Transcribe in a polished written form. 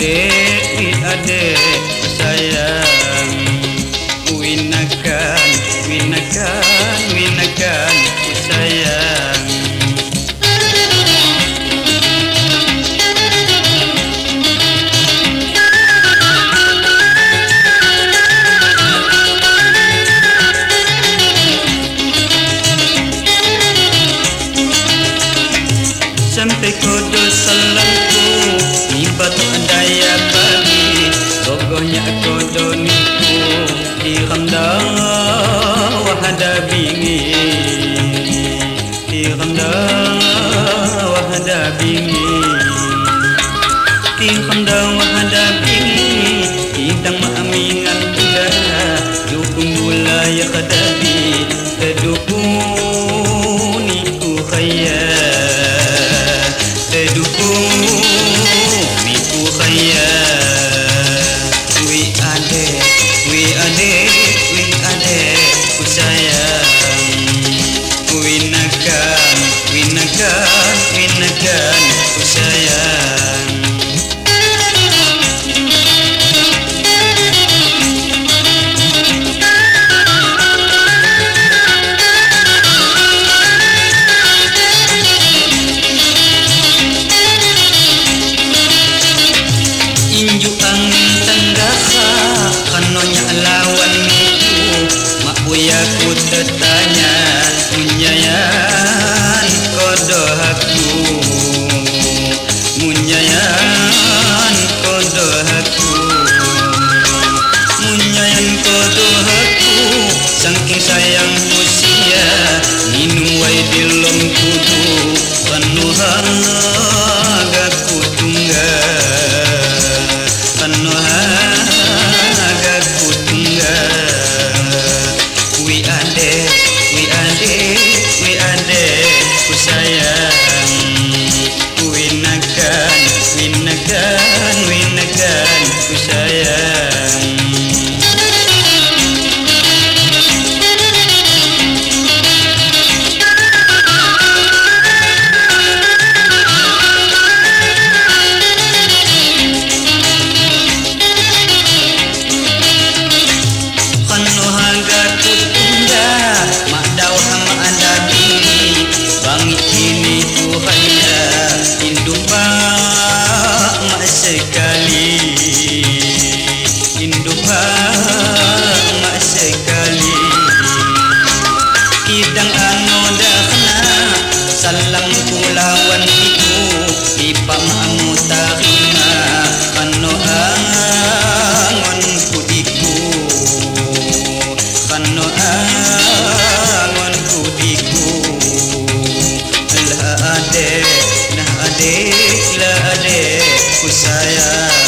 adik sayang. Winakan, winakan, winakan ku sayang. Sampai kodo salamku ni batu daya bagi rogohnya kodo niku di ramda wahada bingi di ramda wahada bingi di ramda wahada bingi hidang maamingan budaya dukung gula ya kadabi kedukung niku khaya dukung niku khaya. Wi ade ku sayang. Winakan, winakan, winakan ku sayang. Inju angin tenggasa kanonya lawan niku mak buyaku tetanya munyayan kodo aku munyayan kodo aku munyayan kodo aku saking sayang usia minum wai dilom kudu penuh agaku tunggal penuh agaku tunggal. Wi ade ku sayang. Winakan, winakan, winakan ku sayang. Kidang anoda kena salam kulawan iku ipa maamu tarima kano angon kudiku kano angon kudiku lah ade ku sayang.